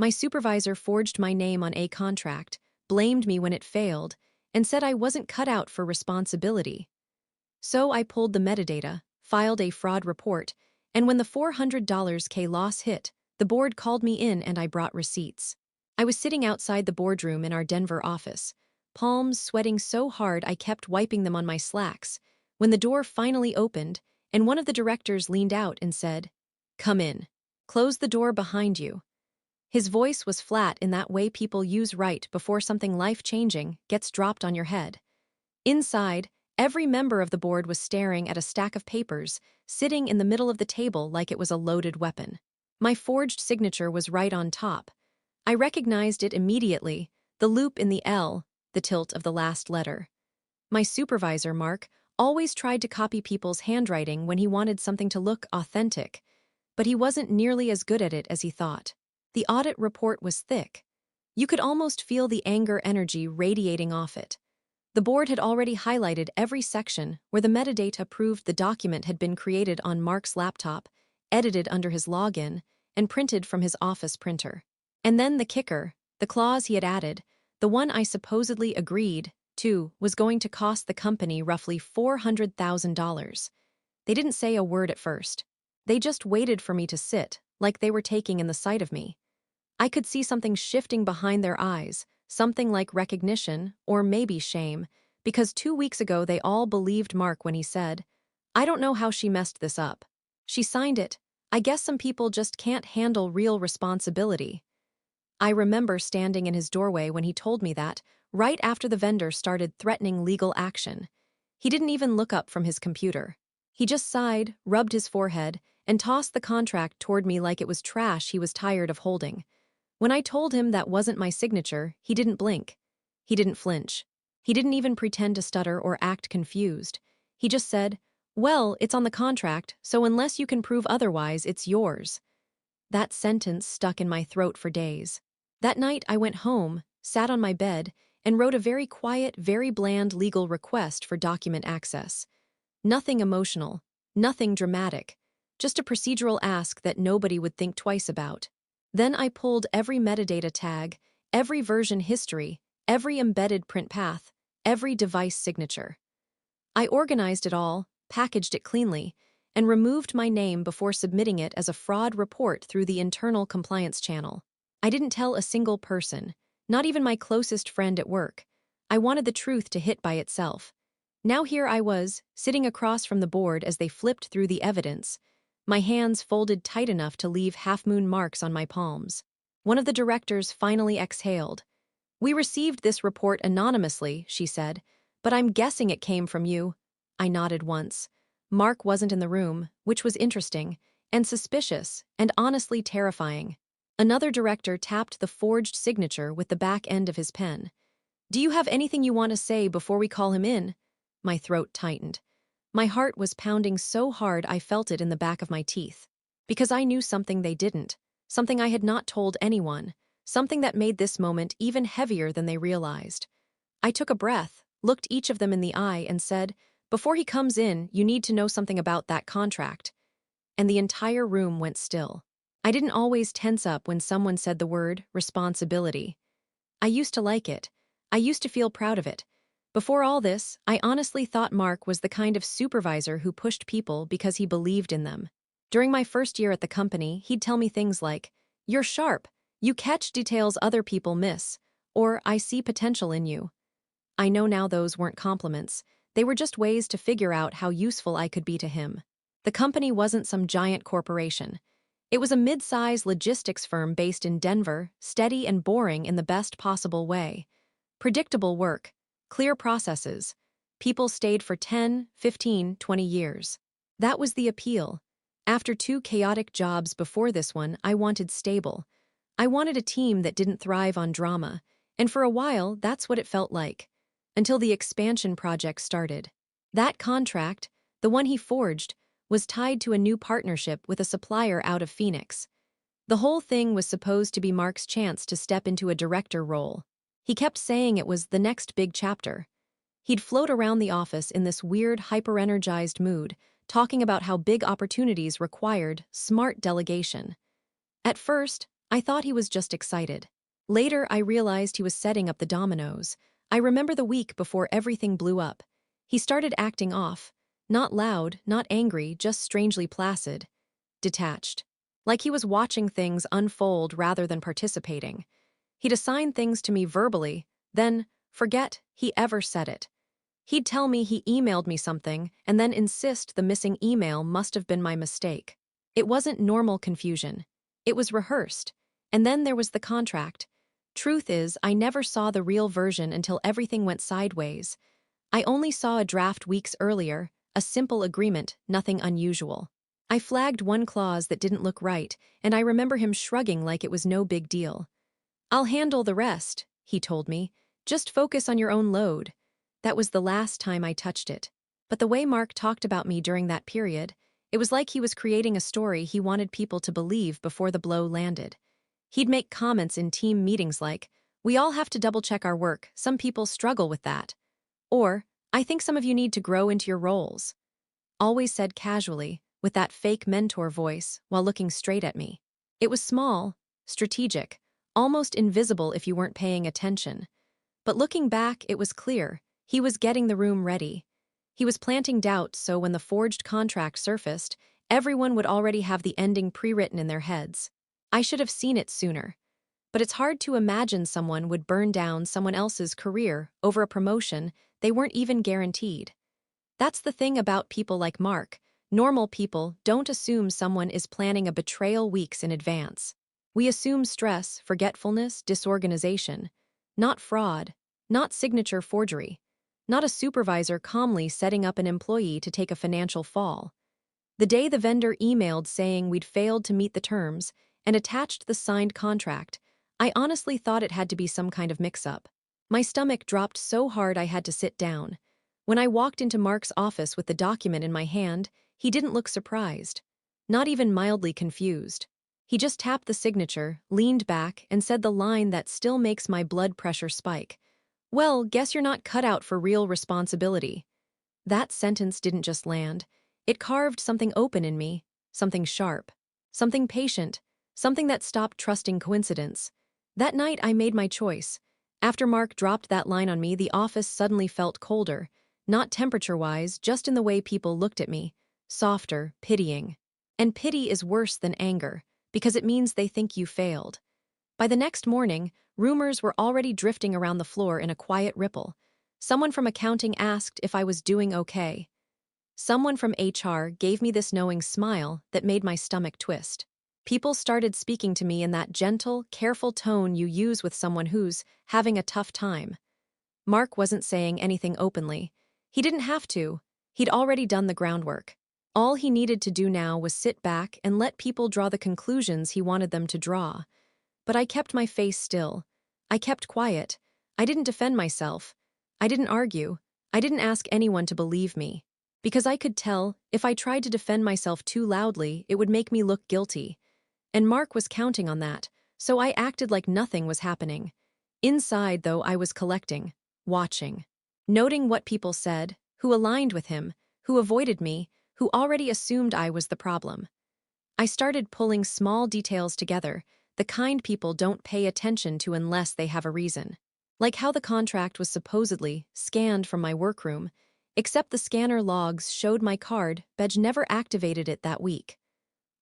My supervisor forged my name on a contract, blamed me when it failed, and said I wasn't cut out for responsibility. So I pulled the metadata, filed a fraud report, and when the $400K loss hit, the board called me in and I brought receipts. I was sitting outside the boardroom in our Denver office, palms sweating so hard I kept wiping them on my slacks, when the door finally opened and one of the directors leaned out and said, "Come in. Close the door behind you." His voice was flat in that way people use right before something life-changing gets dropped on your head. Inside, every member of the board was staring at a stack of papers, sitting in the middle of the table like it was a loaded weapon. My forged signature was right on top. I recognized it immediately, the loop in the L, the tilt of the last letter. My supervisor, Mark, always tried to copy people's handwriting when he wanted something to look authentic, but he wasn't nearly as good at it as he thought. The audit report was thick. You could almost feel the anger energy radiating off it. The board had already highlighted every section where the metadata proved the document had been created on Mark's laptop, edited under his login, and printed from his office printer. And then the kicker, the clause he had added, the one I supposedly agreed to, was going to cost the company roughly $400,000. They didn't say a word at first. They just waited for me to sit, like they were taking in the sight of me. I could see something shifting behind their eyes, something like recognition, or maybe shame, because 2 weeks ago they all believed Mark when he said, "I don't know how she messed this up. She signed it. I guess some people just can't handle real responsibility." I remember standing in his doorway when he told me that, right after the vendor started threatening legal action. He didn't even look up from his computer. He just sighed, rubbed his forehead, and tossed the contract toward me like it was trash he was tired of holding. When I told him that wasn't my signature, he didn't blink. He didn't flinch. He didn't even pretend to stutter or act confused. He just said, "Well, it's on the contract, so unless you can prove otherwise, it's yours." That sentence stuck in my throat for days. That night I went home, sat on my bed, and wrote a very quiet, very bland legal request for document access. Nothing emotional, nothing dramatic, just a procedural ask that nobody would think twice about. Then I pulled every metadata tag, every version history, every embedded print path, every device signature. I organized it all, packaged it cleanly, and removed my name before submitting it as a fraud report through the internal compliance channel. I didn't tell a single person, not even my closest friend at work. I wanted the truth to hit by itself. Now here I was, sitting across from the board as they flipped through the evidence, my hands folded tight enough to leave half-moon marks on my palms. One of the directors finally exhaled. "We received this report anonymously," she said, "but I'm guessing it came from you." I nodded once. Mark wasn't in the room, which was interesting, and suspicious, and honestly terrifying. Another director tapped the forged signature with the back end of his pen. "Do you have anything you want to say before we call him in?" My throat tightened. My heart was pounding so hard I felt it in the back of my teeth. Because I knew something they didn't, something I had not told anyone, something that made this moment even heavier than they realized. I took a breath, looked each of them in the eye, and said, "Before he comes in, you need to know something about that contract." And the entire room went still. I didn't always tense up when someone said the word responsibility. I used to like it. I used to feel proud of it. Before all this, I honestly thought Mark was the kind of supervisor who pushed people because he believed in them. During my first year at the company, he'd tell me things like, "You're sharp. You catch details other people miss," or "I see potential in you." I know now those weren't compliments. They were just ways to figure out how useful I could be to him. The company wasn't some giant corporation. It was a mid-size logistics firm based in Denver, steady and boring in the best possible way. Predictable work, clear processes. People stayed for 10, 15, 20 years. That was the appeal. After 2 chaotic jobs before this one, I wanted stable. I wanted a team that didn't thrive on drama, and for a while, that's what it felt like. Until the expansion project started. That contract, the one he forged, was tied to a new partnership with a supplier out of Phoenix. The whole thing was supposed to be Mark's chance to step into a director role. He kept saying it was the next big chapter. He'd float around the office in this weird, hyper-energized mood, talking about how big opportunities required smart delegation. At first, I thought he was just excited. Later, I realized he was setting up the dominoes. I remember the week before everything blew up. He started acting off. Not loud, not angry, just strangely placid. Detached. Like he was watching things unfold rather than participating. He'd assign things to me verbally, then forget he ever said it. He'd tell me he emailed me something and then insist the missing email must have been my mistake. It wasn't normal confusion. It was rehearsed. And then there was the contract. Truth is, I never saw the real version until everything went sideways. I only saw a draft weeks earlier, a simple agreement, nothing unusual. I flagged one clause that didn't look right, and I remember him shrugging like it was no big deal. "I'll handle the rest," he told me. "Just focus on your own load." That was the last time I touched it. But the way Mark talked about me during that period, it was like he was creating a story he wanted people to believe before the blow landed. He'd make comments in team meetings like, "We all have to double-check our work, some people struggle with that." Or, "I think some of you need to grow into your roles." Always said casually, with that fake mentor voice, while looking straight at me. It was small, strategic, almost invisible if you weren't paying attention. But looking back, it was clear. He was getting the room ready. He was planting doubts so when the forged contract surfaced, everyone would already have the ending pre-written in their heads. I should have seen it sooner. But it's hard to imagine someone would burn down someone else's career over a promotion they weren't even guaranteed. That's the thing about people like Mark. Normal people don't assume someone is planning a betrayal weeks in advance. We assume stress, forgetfulness, disorganization. Not fraud, not signature forgery, not a supervisor calmly setting up an employee to take a financial fall. The day the vendor emailed saying we'd failed to meet the terms and attached the signed contract, I honestly thought it had to be some kind of mix-up. My stomach dropped so hard I had to sit down. When I walked into Mark's office with the document in my hand, he didn't look surprised. Not even mildly confused. He just tapped the signature, leaned back, and said the line that still makes my blood pressure spike. "Well, guess you're not cut out for real responsibility." That sentence didn't just land. It carved something open in me, something sharp, something patient, something that stopped trusting coincidence. That night I made my choice. After Mark dropped that line on me, the office suddenly felt colder. Not temperature-wise, just in the way people looked at me. Softer, pitying. And pity is worse than anger, because it means they think you failed. By the next morning, rumors were already drifting around the floor in a quiet ripple. Someone from accounting asked if I was doing okay. Someone from HR gave me this knowing smile that made my stomach twist. People started speaking to me in that gentle, careful tone you use with someone who's having a tough time. Mark wasn't saying anything openly. He didn't have to. He'd already done the groundwork. All he needed to do now was sit back and let people draw the conclusions he wanted them to draw. But I kept my face still. I kept quiet. I didn't defend myself. I didn't argue. I didn't ask anyone to believe me. Because I could tell, if I tried to defend myself too loudly, it would make me look guilty. And Mark was counting on that, so I acted like nothing was happening. Inside, though, I was collecting, watching, noting what people said, who aligned with him, who avoided me, who already assumed I was the problem. I started pulling small details together, the kind people don't pay attention to unless they have a reason. Like how the contract was supposedly scanned from my workroom, except the scanner logs showed my card, Bedge never activated it that week.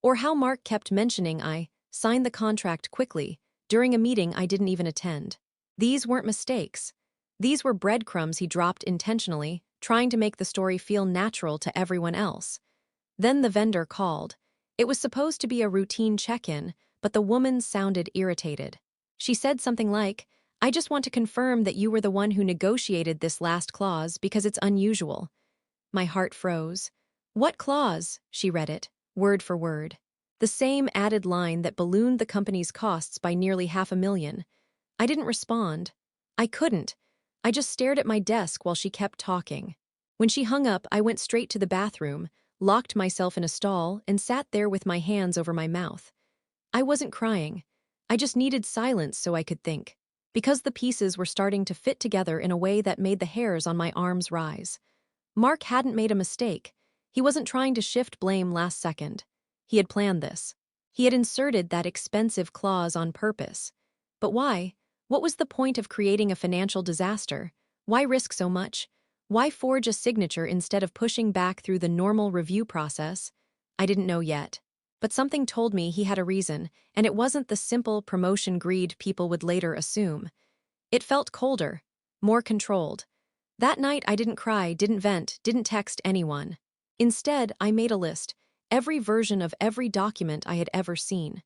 Or how Mark kept mentioning I signed the contract quickly, during a meeting I didn't even attend. These weren't mistakes. These were breadcrumbs he dropped intentionally, trying to make the story feel natural to everyone else. Then the vendor called. It was supposed to be a routine check-in, but the woman sounded irritated. She said something like, "I just want to confirm that you were the one who negotiated this last clause because it's unusual." My heart froze. "What clause?" She read it, word for word. The same added line that ballooned the company's costs by nearly $500,000. I didn't respond. I couldn't. I just stared at my desk while she kept talking. When she hung up, I went straight to the bathroom, locked myself in a stall, and sat there with my hands over my mouth. I wasn't crying. I just needed silence so I could think. Because the pieces were starting to fit together in a way that made the hairs on my arms rise. Mark hadn't made a mistake. He wasn't trying to shift blame last second. He had planned this. He had inserted that expensive clause on purpose. But why? What was the point of creating a financial disaster? Why risk so much? Why forge a signature instead of pushing back through the normal review process? I didn't know yet. But something told me he had a reason, and it wasn't the simple promotion greed people would later assume. It felt colder, more controlled. That night I didn't cry, didn't vent, didn't text anyone. Instead, I made a list, every version of every document I had ever seen.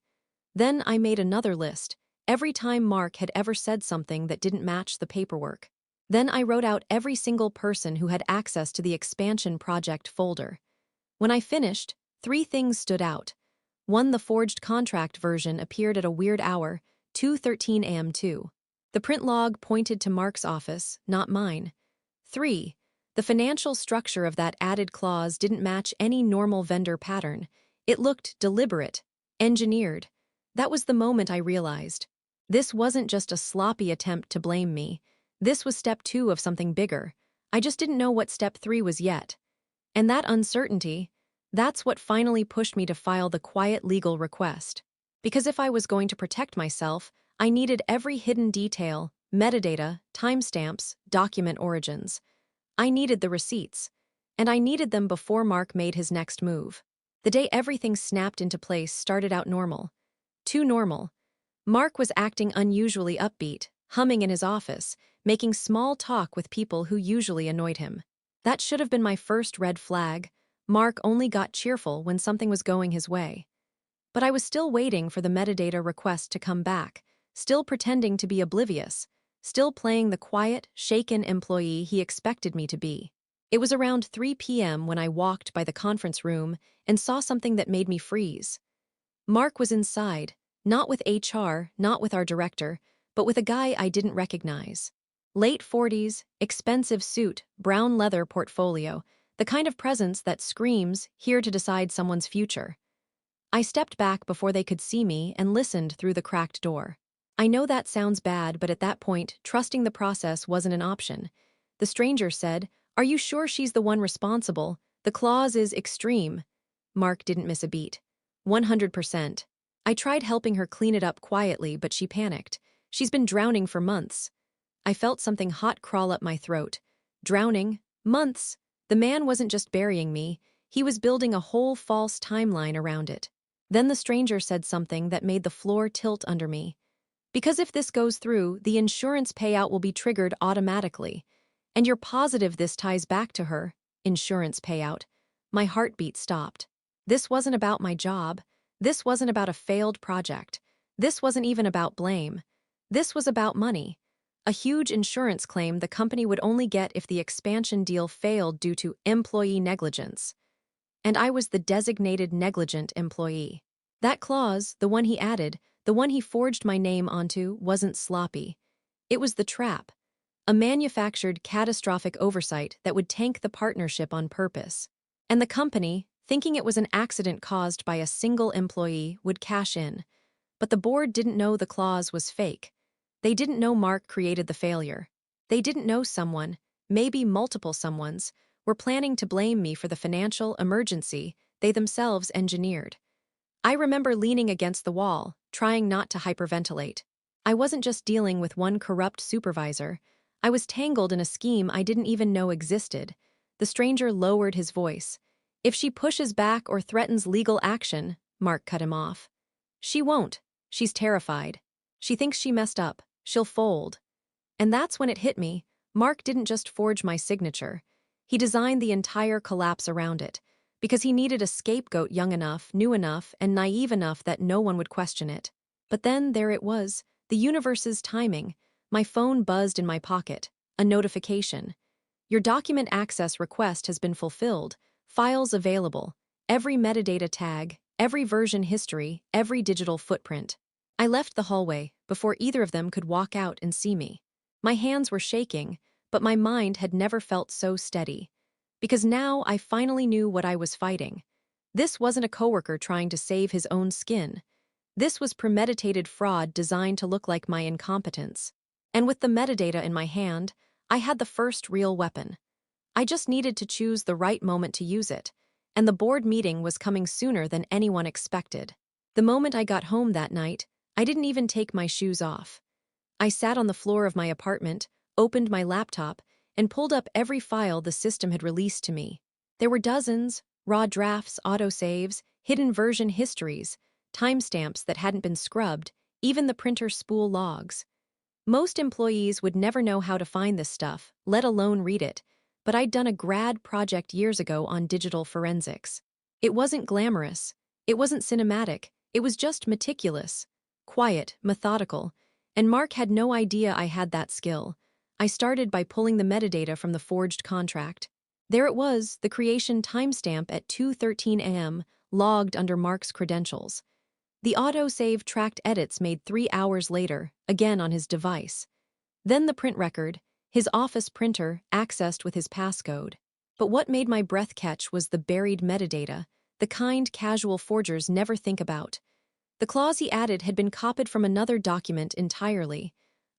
Then I made another list, every time Mark had ever said something that didn't match the paperwork. Then I wrote out every single person who had access to the expansion project folder. When I finished, 3 things stood out. 1. The forged contract version appeared at a weird hour, 2:13 a.m. 2. The print log pointed to Mark's office, not mine. 3. The financial structure of that added clause didn't match any normal vendor pattern. It looked deliberate, engineered. That was the moment I realized. This wasn't just a sloppy attempt to blame me. This was step 2 of something bigger. I just didn't know what step 3 was yet. And that uncertainty, that's what finally pushed me to file the quiet legal request. Because if I was going to protect myself, I needed every hidden detail, metadata, timestamps, document origins. I needed the receipts. And I needed them before Mark made his next move. The day everything snapped into place started out normal. Too normal. Mark was acting unusually upbeat, humming in his office, making small talk with people who usually annoyed him. That should have been my first red flag. Mark only got cheerful when something was going his way. But I was still waiting for the metadata request to come back, still pretending to be oblivious, still playing the quiet, shaken employee he expected me to be. It was around 3 p.m. when I walked by the conference room and saw something that made me freeze. Mark was inside, not with HR, not with our director, but with a guy I didn't recognize. Late 40s, expensive suit, brown leather portfolio, the kind of presence that screams, here to decide someone's future. I stepped back before they could see me and listened through the cracked door. I know that sounds bad, but at that point, trusting the process wasn't an option. The stranger said, "Are you sure she's the one responsible? The clause is extreme." Mark didn't miss a beat. 100%. I tried helping her clean it up quietly, but she panicked. She's been drowning for months. I felt something hot crawl up my throat. Drowning? Months? The man wasn't just burying me, he was building a whole false timeline around it. Then the stranger said something that made the floor tilt under me. "Because if this goes through, the insurance payout will be triggered automatically. And you're positive this ties back to her, insurance payout." My heartbeat stopped. This wasn't about my job. This wasn't about a failed project. This wasn't even about blame. This was about money. A huge insurance claim the company would only get if the expansion deal failed due to employee negligence. And I was the designated negligent employee. That clause, the one he added, the one he forged my name onto, wasn't sloppy. It was the trap. A manufactured catastrophic oversight that would tank the partnership on purpose. And the company, thinking it was an accident caused by a single employee, would cash in. But the board didn't know the clause was fake. They didn't know Mark created the failure. They didn't know someone, maybe multiple someones, were planning to blame me for the financial emergency they themselves engineered. I remember leaning against the wall, trying not to hyperventilate. I wasn't just dealing with one corrupt supervisor. I was tangled in a scheme I didn't even know existed. The stranger lowered his voice. "If she pushes back or threatens legal action," Mark cut him off. "She won't. She's terrified. She thinks she messed up. She'll fold." And that's when it hit me. Mark didn't just forge my signature. He designed the entire collapse around it, because he needed a scapegoat young enough, new enough, and naive enough that no one would question it. But then there it was, the universe's timing. My phone buzzed in my pocket. A notification. "Your document access request has been fulfilled. Files available. Every metadata tag, every version history, every digital footprint." I left the hallway before either of them could walk out and see me. My hands were shaking, but my mind had never felt so steady. Because now I finally knew what I was fighting. This wasn't a coworker trying to save his own skin. This was premeditated fraud designed to look like my incompetence. And with the metadata in my hand, I had the first real weapon. I just needed to choose the right moment to use it, and the board meeting was coming sooner than anyone expected. The moment I got home that night, I didn't even take my shoes off. I sat on the floor of my apartment, opened my laptop, and pulled up every file the system had released to me. There were dozens: raw drafts, autosaves, hidden version histories, timestamps that hadn't been scrubbed, even the printer spool logs. Most employees would never know how to find this stuff, let alone read it, but I'd done a grad project years ago on digital forensics. It wasn't glamorous, it wasn't cinematic, it was just meticulous, quiet, methodical, and Mark had no idea I had that skill. I started by pulling the metadata from the forged contract. There it was, the creation timestamp at 2:13 a.m., logged under Mark's credentials. The autosave tracked edits made 3 hours later, again on his device. Then the print record, his office printer, accessed with his passcode. But what made my breath catch was the buried metadata, the kind casual forgers never think about. The clause he added had been copied from another document entirely.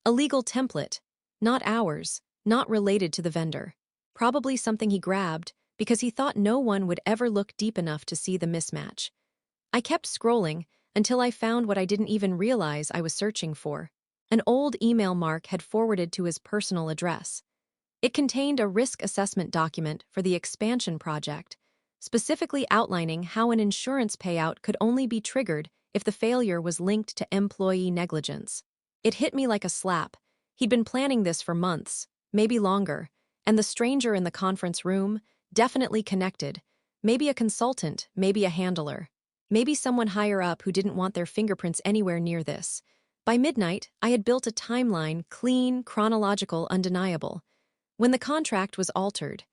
A legal template, not ours, not related to the vendor. Probably something he grabbed because he thought no one would ever look deep enough to see the mismatch. I kept scrolling until I found what I didn't even realize I was searching for. An old email Mark had forwarded to his personal address. It contained a risk assessment document for the expansion project, specifically outlining how an insurance payout could only be triggered if the failure was linked to employee negligence. It hit me like a slap. He'd been planning this for months, maybe longer, and the stranger in the conference room, definitely connected. Maybe a consultant, maybe a handler. Maybe someone higher up who didn't want their fingerprints anywhere near this. By midnight, I had built a timeline, clean, chronological, undeniable. When the contract was altered,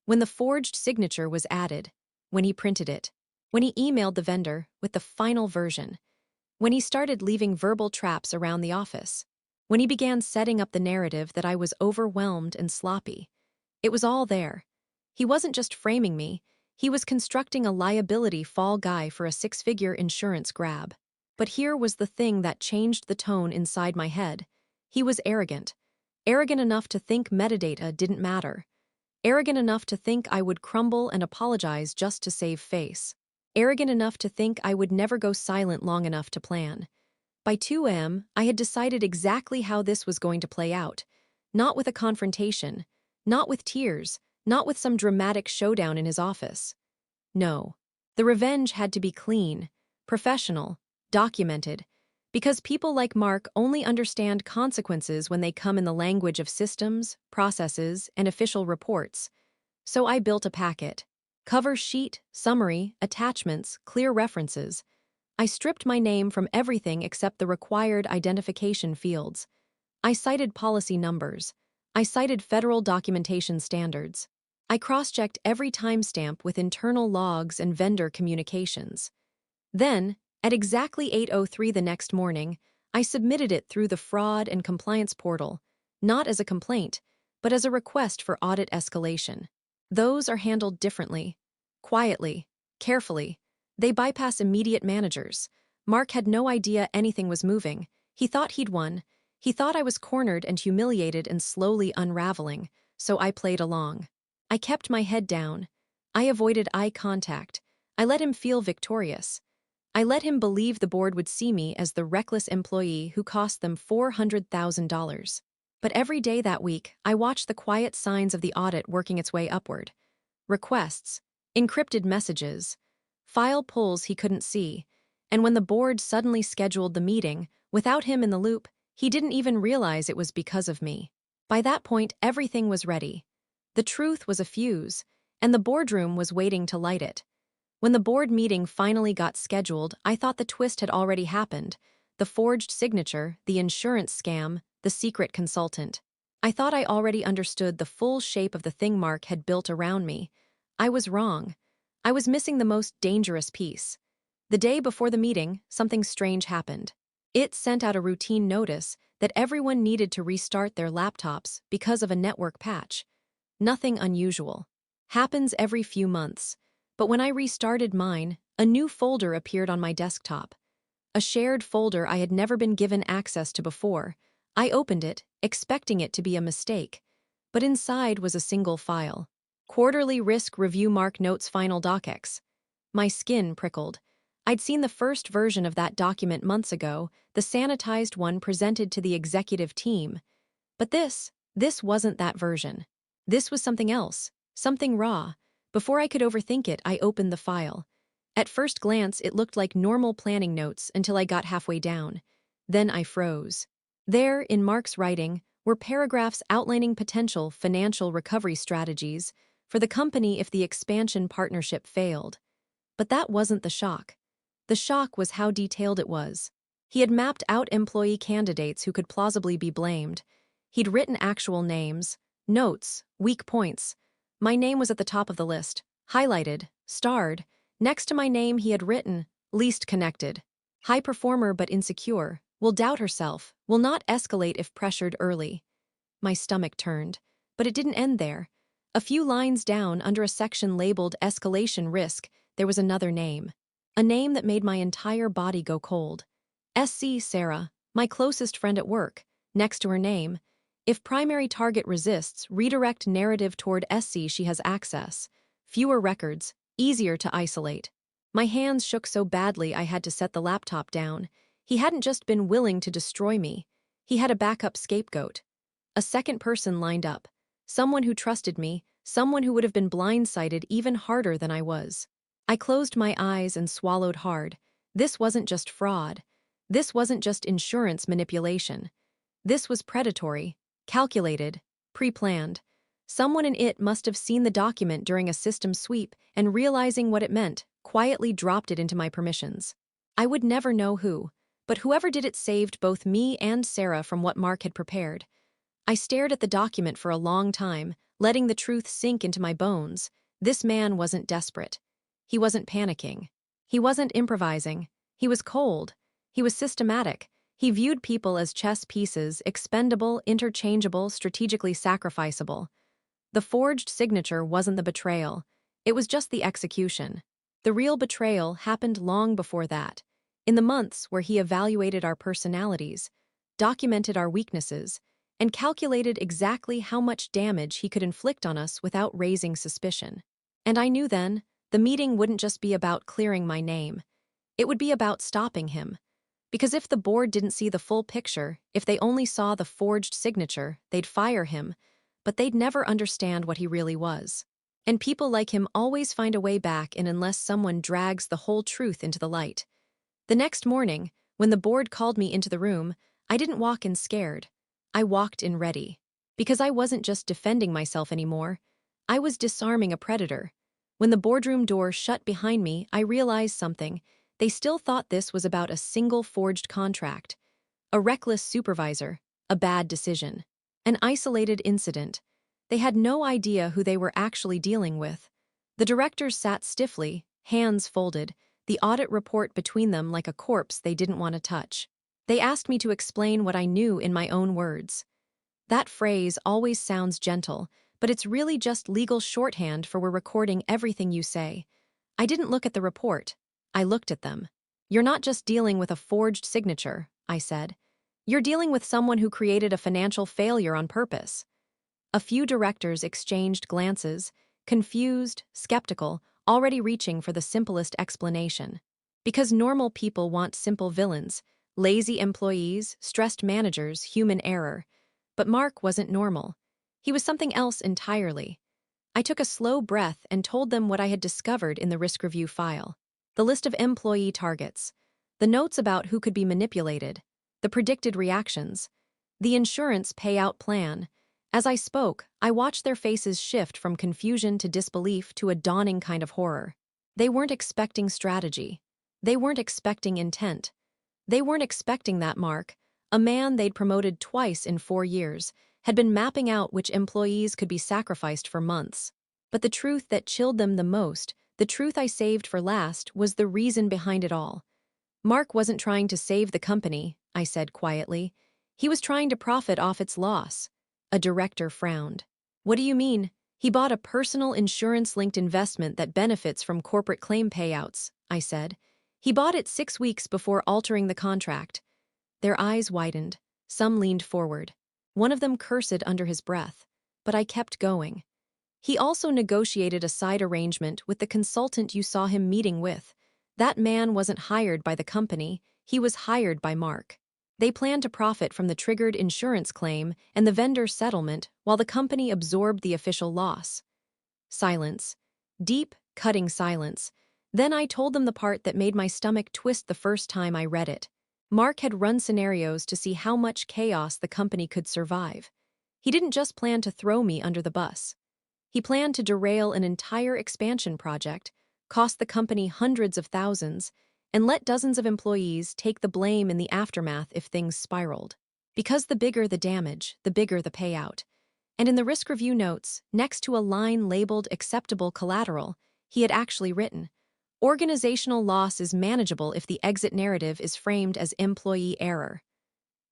when the forged signature was added, when he printed it, when he emailed the vendor with the final version, when he started leaving verbal traps around the office, when he began setting up the narrative that I was overwhelmed and sloppy. It was all there. He wasn't just framing me, he was constructing a liability fall guy for a 6-figure insurance grab. But here was the thing that changed the tone inside my head. He was arrogant. Arrogant enough to think metadata didn't matter. Arrogant enough to think I would crumble and apologize just to save face. Arrogant enough to think I would never go silent long enough to plan. By 2 a.m., I had decided exactly how this was going to play out. Not with a confrontation, not with tears, not with some dramatic showdown in his office. No. The revenge had to be clean, professional, documented, because people like Mark only understand consequences when they come in the language of systems, processes, and official reports. So I built a packet. Cover sheet, summary, attachments, clear references. I stripped my name from everything except the required identification fields. I cited policy numbers. I cited federal documentation standards. I cross-checked every timestamp with internal logs and vendor communications. Then, at exactly 8:03 the next morning, I submitted it through the fraud and compliance portal, not as a complaint, but as a request for audit escalation. Those are handled differently. Quietly, carefully. They bypass immediate managers. Mark had no idea anything was moving. He thought he'd won. He thought I was cornered and humiliated and slowly unraveling, so I played along. I kept my head down. I avoided eye contact. I let him feel victorious. I let him believe the board would see me as the reckless employee who cost them $400,000. But every day that week, I watched the quiet signs of the audit working its way upward. Requests, encrypted messages, file pulls he couldn't see, and when the board suddenly scheduled the meeting, without him in the loop, he didn't even realize it was because of me. By that point, everything was ready. The truth was a fuse, and the boardroom was waiting to light it. When the board meeting finally got scheduled, I thought the twist had already happened. The forged signature, the insurance scam, the secret consultant. I thought I already understood the full shape of the thing Mark had built around me. I was wrong. I was missing the most dangerous piece. The day before the meeting, something strange happened. It sent out a routine notice that everyone needed to restart their laptops because of a network patch. Nothing unusual. Happens every few months. But when I restarted mine, a new folder appeared on my desktop. A shared folder I had never been given access to before. I opened it, expecting it to be a mistake. But inside was a single file. Quarterly Risk Review Mark Notes Final DocX. My skin prickled. I'd seen the first version of that document months ago, the sanitized one presented to the executive team. But this wasn't that version. This was something else, something raw. Before I could overthink it, I opened the file. At first glance, it looked like normal planning notes until I got halfway down. Then I froze. There, in Mark's writing, were paragraphs outlining potential financial recovery strategies for the company if the expansion partnership failed. But that wasn't the shock. The shock was how detailed it was. He had mapped out employee candidates who could plausibly be blamed. He'd written actual names, notes, weak points. My name was at the top of the list, highlighted, starred. Next to my name he had written, least connected. High performer but insecure, will doubt herself, will not escalate if pressured early. My stomach turned. But it didn't end there. A few lines down, under a section labeled escalation risk, there was another name. A name that made my entire body go cold. SC Sarah, my closest friend at work, next to her name. If primary target resists, redirect narrative toward SC she has access. Fewer records, easier to isolate. My hands shook so badly I had to set the laptop down. He hadn't just been willing to destroy me. He had a backup scapegoat. A second person lined up. Someone who trusted me, someone who would have been blindsided even harder than I was. I closed my eyes and swallowed hard. This wasn't just fraud. This wasn't just insurance manipulation. This was predatory, calculated, pre-planned. Someone in it must have seen the document during a system sweep and, realizing what it meant, quietly dropped it into my permissions. I would never know who, but whoever did it saved both me and Sarah from what Mark had prepared. I stared at the document for a long time, letting the truth sink into my bones. This man wasn't desperate. He wasn't panicking. He wasn't improvising. He was cold. He was systematic. He viewed people as chess pieces, expendable, interchangeable, strategically sacrificable. The forged signature wasn't the betrayal. It was just the execution. The real betrayal happened long before that, in the months where he evaluated our personalities, documented our weaknesses, and calculated exactly how much damage he could inflict on us without raising suspicion. And I knew then, the meeting wouldn't just be about clearing my name. It would be about stopping him. Because if the board didn't see the full picture, if they only saw the forged signature, they'd fire him, but they'd never understand what he really was. And people like him always find a way back in unless someone drags the whole truth into the light. The next morning, when the board called me into the room, I didn't walk in scared. I walked in ready. Because I wasn't just defending myself anymore. I was disarming a predator. When the boardroom door shut behind me, I realized something. They still thought this was about a single forged contract. A reckless supervisor. A bad decision. An isolated incident. They had no idea who they were actually dealing with. The directors sat stiffly, hands folded, the audit report between them like a corpse they didn't want to touch. They asked me to explain what I knew in my own words. That phrase always sounds gentle, but it's really just legal shorthand for "we're recording everything you say." I didn't look at the report. I looked at them. "You're not just dealing with a forged signature," I said. "You're dealing with someone who created a financial failure on purpose." A few directors exchanged glances, confused, skeptical, already reaching for the simplest explanation. Because normal people want simple villains, lazy employees, stressed managers, human error. But Mark wasn't normal. He was something else entirely. I took a slow breath and told them what I had discovered in the risk review file. The list of employee targets, the notes about who could be manipulated, the predicted reactions, the insurance payout plan. As I spoke, I watched their faces shift from confusion to disbelief to a dawning kind of horror. They weren't expecting strategy. They weren't expecting intent. They weren't expecting that Mark, a man they'd promoted twice in 4 years, had been mapping out which employees could be sacrificed for months. But the truth that chilled them the most, the truth I saved for last, was the reason behind it all. Mark wasn't trying to save the company, I said quietly. He was trying to profit off its loss. A director frowned. "What do you mean?" "He bought a personal insurance-linked investment that benefits from corporate claim payouts," I said. "He bought it 6 weeks before altering the contract." Their eyes widened. Some leaned forward. One of them cursed under his breath. But I kept going. "He also negotiated a side arrangement with the consultant you saw him meeting with. That man wasn't hired by the company, he was hired by Mark. They planned to profit from the triggered insurance claim and the vendor settlement while the company absorbed the official loss. Silence. Deep, cutting silence. Then I told them the part that made my stomach twist the first time I read it. Mark had run scenarios to see how much chaos the company could survive. He didn't just plan to throw me under the bus. He planned to derail an entire expansion project, cost the company hundreds of thousands, and let dozens of employees take the blame in the aftermath if things spiraled. Because the bigger the damage, the bigger the payout. And in the risk review notes, next to a line labeled acceptable collateral, he had actually written, "Organizational loss is manageable if the exit narrative is framed as employee error."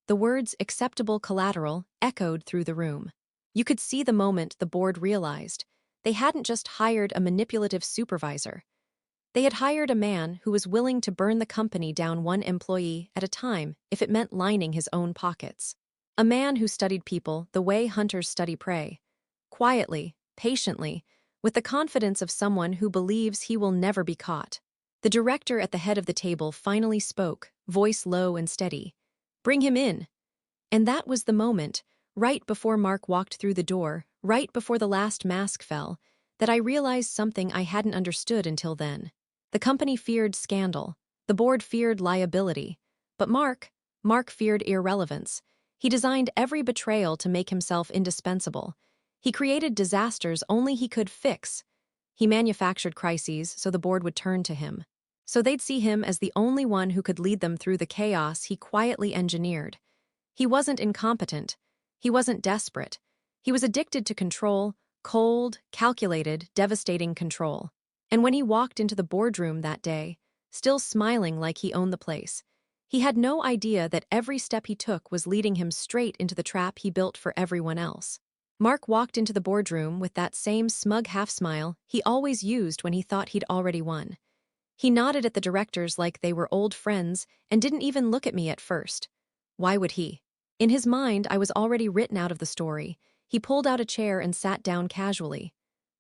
The words acceptable collateral echoed through the room. You could see the moment the board realized they hadn't just hired a manipulative supervisor. They had hired a man who was willing to burn the company down one employee at a time if it meant lining his own pockets. A man who studied people the way hunters study prey, quietly, patiently, with the confidence of someone who believes he will never be caught. The director at the head of the table finally spoke, voice low and steady. "Bring him in." And that was the moment, right before Mark walked through the door, right before the last mask fell, that I realized something I hadn't understood until then. The company feared scandal. The board feared liability. But Mark feared irrelevance. He designed every betrayal to make himself indispensable. He created disasters only he could fix. He manufactured crises so the board would turn to him. So they'd see him as the only one who could lead them through the chaos he quietly engineered. He wasn't incompetent. He wasn't desperate. He was addicted to control, cold, calculated, devastating control. And when he walked into the boardroom that day, still smiling like he owned the place, he had no idea that every step he took was leading him straight into the trap he built for everyone else. Mark walked into the boardroom with that same smug half-smile he always used when he thought he'd already won. He nodded at the directors like they were old friends and didn't even look at me at first. Why would he? In his mind, I was already written out of the story. He pulled out a chair and sat down casually.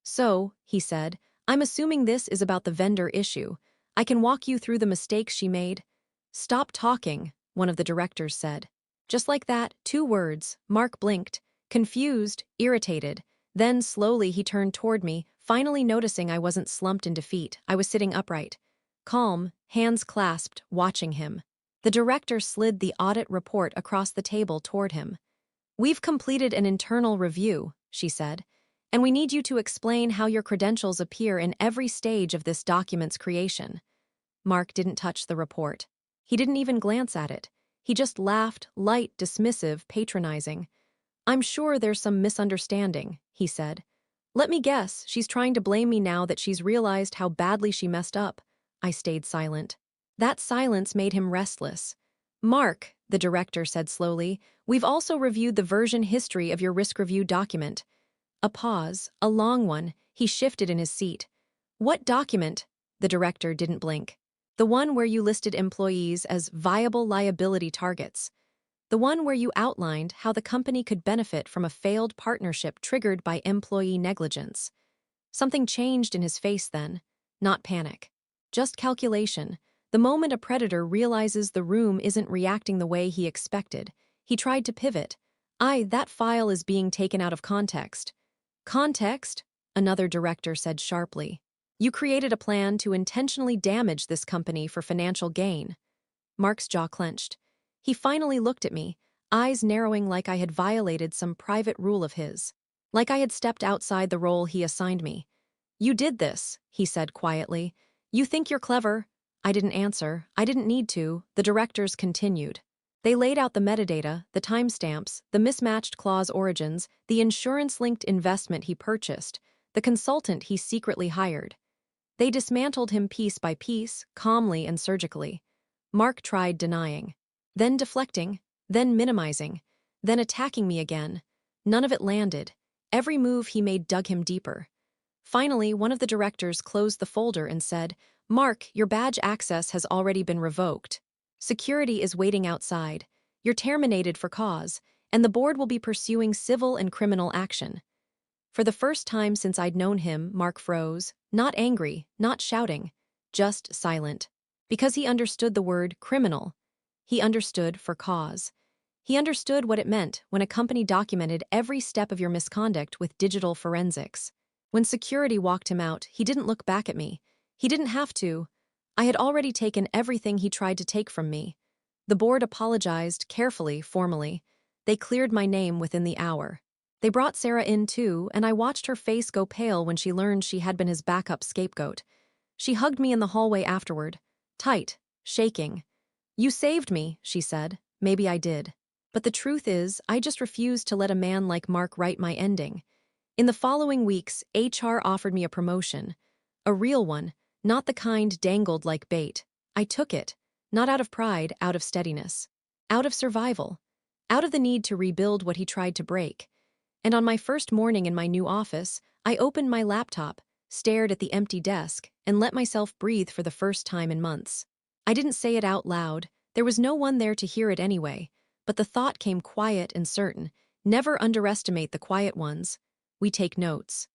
"So," he said, "I'm assuming this is about the vendor issue. I can walk you through the mistakes she made." "Stop talking," one of the directors said. Just like that, 2 words. Mark blinked, confused, irritated. Then slowly he turned toward me, finally noticing I wasn't slumped in defeat. I was sitting upright. Calm, hands clasped, watching him. The director slid the audit report across the table toward him. "We've completed an internal review," she said, "and we need you to explain how your credentials appear in every stage of this document's creation." Mark didn't touch the report. He didn't even glance at it. He just laughed, light, dismissive, patronizing. "I'm sure there's some misunderstanding," he said. "Let me guess, she's trying to blame me now that she's realized how badly she messed up." I stayed silent. That silence made him restless. "Mark," the director said slowly, "we've also reviewed the version history of your risk review document." A pause, a long one. He shifted in his seat. "What document?" The director didn't blink. "The one where you listed employees as viable liability targets. The one where you outlined how the company could benefit from a failed partnership triggered by employee negligence." Something changed in his face then. Not panic. Just calculation. The moment a predator realizes the room isn't reacting the way he expected, he tried to pivot. That file is being taken out of context." "Context?" another director said sharply. "You created a plan to intentionally damage this company for financial gain." Mark's jaw clenched. He finally looked at me, eyes narrowing like I had violated some private rule of his. Like I had stepped outside the role he assigned me. "You did this," he said quietly. "You think you're clever." I didn't answer. I didn't need to. The directors continued. They laid out the metadata, the timestamps, the mismatched clause origins, the insurance-linked investment he purchased, the consultant he secretly hired. They dismantled him piece by piece, calmly and surgically. Mark tried denying, then deflecting, then minimizing, then attacking me again. None of it landed. Every move he made dug him deeper. Finally, one of the directors closed the folder and said, "Mark, your badge access has already been revoked. Security is waiting outside. You're terminated for cause, and the board will be pursuing civil and criminal action." For the first time since I'd known him, Mark froze, not angry, not shouting, just silent. Because he understood the word criminal. He understood for cause. He understood what it meant when a company documented every step of your misconduct with digital forensics. When security walked him out, he didn't look back at me. He didn't have to. I had already taken everything he tried to take from me. The board apologized, carefully, formally. They cleared my name within the hour. They brought Sarah in too, and I watched her face go pale when she learned she had been his backup scapegoat. She hugged me in the hallway afterward, tight, shaking. "You saved me," she said. Maybe I did. But the truth is, I just refused to let a man like Mark write my ending. In the following weeks, HR offered me a promotion. A real one, not the kind dangled like bait. I took it, not out of pride, out of steadiness. Out of survival. Out of the need to rebuild what he tried to break. And on my first morning in my new office, I opened my laptop, stared at the empty desk, and let myself breathe for the first time in months. I didn't say it out loud. There was no one there to hear it anyway. But the thought came quiet and certain. Never underestimate the quiet ones. We take notes.